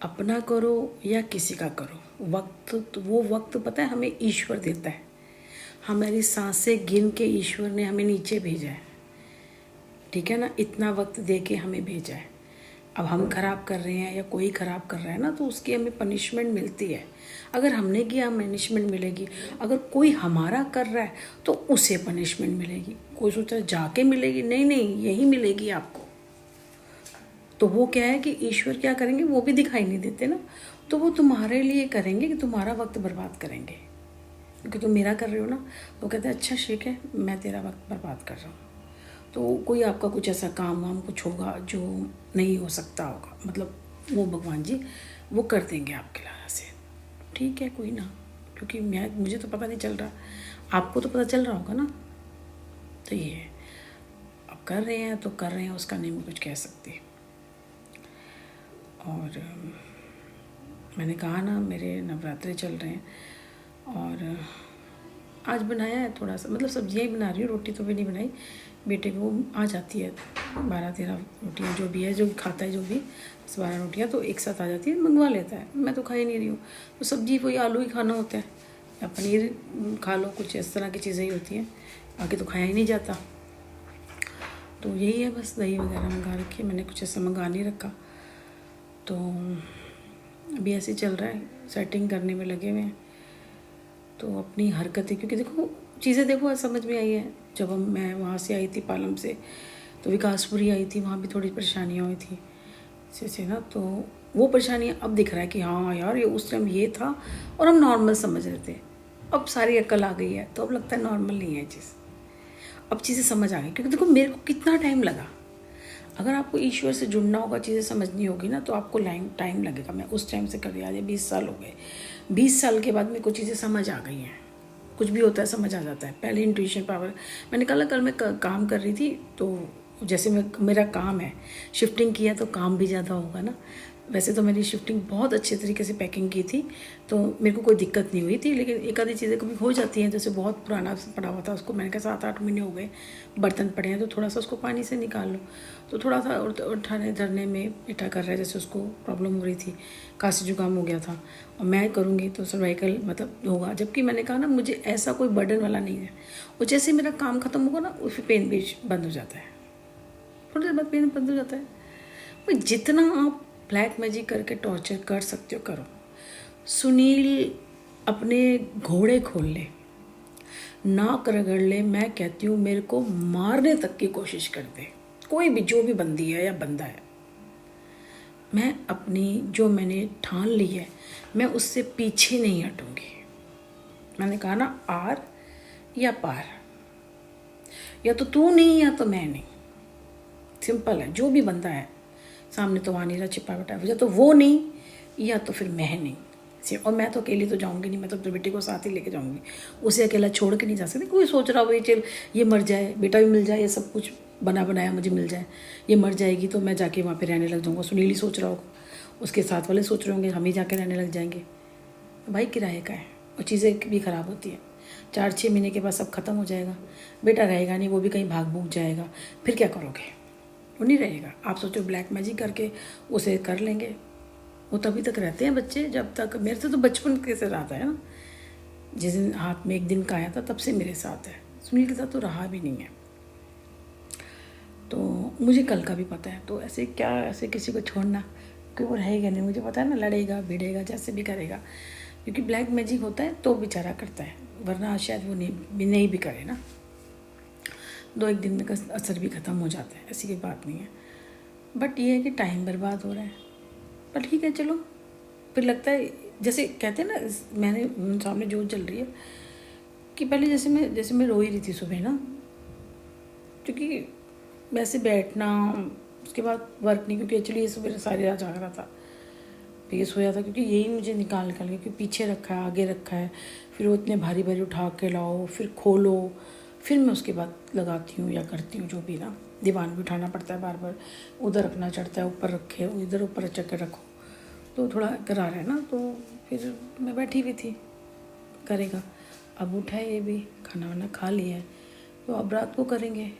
अपना करो या किसी का करो, वक्त तो वो वक्त पता है हमें ईश्वर देता है। हमारी सांसें गिन के ईश्वर ने हमें नीचे भेजा है, ठीक है ना, इतना वक्त दे के हमें भेजा है। अब हम खराब कर रहे हैं या कोई खराब कर रहा है ना, तो उसकी हमें पनिशमेंट मिलती है। अगर हमने किया पनिशमेंट मिलेगी, अगर कोई हमारा कर रहा है तो उसे पनिशमेंट मिलेगी। कोई सोचा जाके मिलेगी, नहीं नहीं, यही मिलेगी आपको। तो वो क्या है कि ईश्वर क्या करेंगे, वो भी दिखाई नहीं देते ना, तो वो तुम्हारे लिए करेंगे कि तुम्हारा वक्त बर्बाद करेंगे, क्योंकि तुम मेरा कर रहे हो ना। तो कहते हैं अच्छा ठीक है, मैं तेरा वक्त बर्बाद कर रहा हूँ। तो कोई आपका कुछ ऐसा काम वाम कुछ होगा जो नहीं हो सकता होगा, मतलब वो भगवान जी वो कर देंगे आपके लिए से, ठीक है कोई ना, क्योंकि मुझे तो पता नहीं चल रहा, आपको तो पता चल रहा होगा ना। तो ये है, अब कर रहे हैं तो कर रहे हैं, उसका नहीं मैं कुछ कह सकती। और मैंने कहा ना मेरे नवरात्रे चल रहे हैं, और आज बनाया है थोड़ा सा, मतलब सब्जियाँ ही बना रही हूँ, रोटी तो भी नहीं बनाई। बेटे को आ जाती है 12-13 रोटियाँ, जो भी है, जो खाता है, जो भी 12 रोटियाँ तो एक साथ आ जाती है, मंगवा लेता है। मैं तो खा ही नहीं रही हूँ, तो सब्जी वही आलू ही खाना होता है, या पनीर खा लो, कुछ इस तरह की चीज़ें ही होती हैं, आगे तो खाया ही नहीं जाता। तो यही है बस, दही वगैरह मंगा रखी है मैंने, कुछ ऐसा मंगा नहीं रखा। तो अभी ऐसे चल रहा है, सेटिंग करने में लगे हुए हैं। तो अपनी हरकतें, क्योंकि देखो चीज़ें देखो आज समझ में आई है। जब मैं वहाँ से आई थी पालम से, तो विकासपुरी आई थी, वहाँ भी थोड़ी परेशानियाँ हुई थी से ना, तो वो परेशानियाँ अब दिख रहा है कि हाँ यार ये उस टाइम ये था और हम नॉर्मल समझ रहे थे। अब सारी अक्ल आ गई है, तो अब लगता है नॉर्मल नहीं है चीज़, अब चीज़ें समझ आ गई। क्योंकि देखो मेरे को कितना टाइम लगा, अगर आपको ईश्वर से जुड़ना होगा, चीज़ें समझनी होगी ना, तो आपको टाइम लगेगा। मैं उस टाइम से कर रही, आज 20 साल हो गए, 20 साल के बाद मेरे को चीज़ें समझ आ गई हैं। कुछ भी होता है समझ आ जाता है। पहले इंट्यूशन पावर, मैंने कल मैं काम कर रही थी, तो जैसे मेरा काम है, शिफ्टिंग किया तो काम भी ज़्यादा होगा ना। वैसे तो मेरी शिफ्टिंग बहुत अच्छे तरीके से पैकिंग की थी, तो मेरे को कोई दिक्कत नहीं हुई थी, लेकिन एक आधी चीज़ें कभी हो जाती हैं। जैसे बहुत पुराना पड़ा हुआ था, उसको मैंने कहा 7-8 महीने हो गए, बर्तन पड़े हैं, तो थोड़ा सा उसको पानी से निकाल लो। तो थोड़ा सा उठाने धरने में बेटा कर रहा है, जैसे उसको प्रॉब्लम हो रही थी, खांसी जुकाम हो गया था, और मैं करूँगी तो सर्वाइकल मतलब होगा। जबकि मैंने कहा ना मुझे ऐसा कोई बर्डन वाला नहीं है, और जैसे मेरा काम खत्म होगा ना, फिर पेन भी बंद हो जाता है, थोड़ी देर बाद पेन बंद हो जाता है। भाई जितना आप ब्लैक मैजिक करके टॉर्चर कर सकते हो करो। सुनील अपने घोड़े खोल ले, नाक रगड़ ले, मैं कहती हूँ मेरे को मारने तक की कोशिश कर दे, कोई भी, जो भी बंदी है या बंदा है, मैं अपनी जो मैंने ठान ली है, मैं उससे पीछे नहीं हटूंगी। मैंने कहा ना, आर या पार, या तो तू नहीं या तो मैं नहीं, सिंपल है। जो भी बंदा है सामने तो वहाँ नहीं रहा, छिपा बैठा है, या तो वो नहीं या तो फिर मैं नहीं। और मैं तो अकेली तो जाऊंगी नहीं, मैं तो अपने बेटे को साथ ही लेके जाऊंगी, उसे अकेला छोड़ के नहीं जा सकती। कोई सोच रहा हो भाई चल ये मर जाए, बेटा भी मिल जाए, ये सब कुछ बना बनाया मुझे मिल जाए, ये मर जाएगी तो मैं जाके वहाँ पे रहने लग जाऊँगा, सुनील ही सोच रहा होगा, उसके साथ वाले सोच रहे होंगे हम ही जाके रहने लग जाएंगे। भाई किराए का है, और चीज़ें भी ख़राब होती हैं। 4-6 महीने के बाद सब खत्म हो जाएगा, बेटा रहेगा नहीं, वो भी कहीं भाग भूग जाएगा, फिर क्या करोगे? वो नहीं रहेगा। आप सोचो ब्लैक मैजिक करके उसे कर लेंगे, वो तभी तक रहते हैं बच्चे जब तक। मेरे से तो बचपन के से रहा है ना, जिस दिन हाथ में एक दिन का आया था तब से मेरे साथ है। सुनील के साथ तो रहा भी नहीं है, तो मुझे कल का भी पता है। तो ऐसे क्या, ऐसे किसी को छोड़ना, क्योंकि वो रहेगा नहीं, मुझे पता है ना, लड़ेगा भिड़ेगा जैसे भी करेगा, क्योंकि ब्लैक मैजिक होता है तो बेचारा करता है, वरना शायद वो नहीं भी करे ना। 2-1 दिन में असर भी ख़त्म हो जाता है, ऐसी कोई बात नहीं है। बट ये है कि टाइम बर्बाद हो रहा है, पर ठीक है चलो। फिर लगता है जैसे कहते हैं ना, मैंने सामने जोत जल रही है कि पहले जैसे मैं रो ही रही थी सुबह ना, क्योंकि वैसे बैठना, उसके बाद वर्क नहीं, क्योंकि एक्चुअली ये सुबह सारी रात जाग रहा था, फिर ये सोया था, क्योंकि यही मुझे निकाल के, क्योंकि पीछे रखा है आगे रखा है, फिर वो इतने भारी भारी उठा के लाओ, फिर खोलो, फिर मैं उसके बाद लगाती हूँ या करती हूँ जो भी ना। दीवान भी उठाना पड़ता है बार बार, उधर रखना चढ़ता है, ऊपर रखे इधर ऊपर रख के रखो, तो थोड़ा करा रहा है ना। तो फिर मैं बैठी हुई थी, करेगा। अब उठा है ये भी, खाना वाना खा लिया है, तो अब रात को करेंगे।